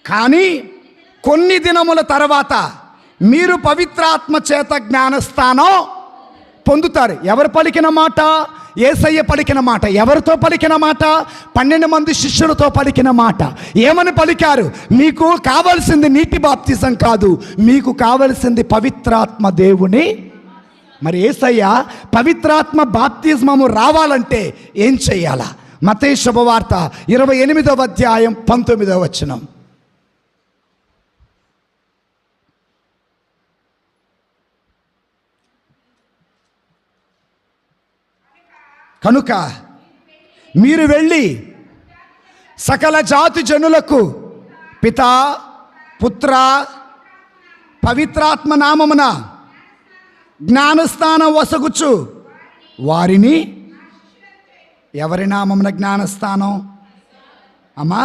కానీ కొన్ని దినముల తర్వాత మీరు పవిత్రాత్మ చేత జ్ఞానస్థానం పొందుతారు. ఎవరు పలికిన మాట? యేసయ్య పలికిన మాట. ఎవరితో పలికిన మాట? 12 మంది శిష్యులతో పలికిన మాట. ఏమని పలికారు? మీకు కావలసింది నీటి బాప్తిజం కాదు, మీకు కావలసింది పవిత్రాత్మ దేవుని. మరి యేసయ్య పవిత్రాత్మ బాప్తిజమము రావాలంటే ఏం చెయ్యాలా? మత్తయి శుభవార్త 28వ అధ్యాయం 19వ వచనం. కనుక మీరు వెళ్ళి సకల జాతి జనులకు పితా పుత్ర పవిత్రాత్మ నామమున జ్ఞానస్థానం వసగుచు వారిని. ఎవరి నామమున జ్ఞానస్థానం అమ్మా?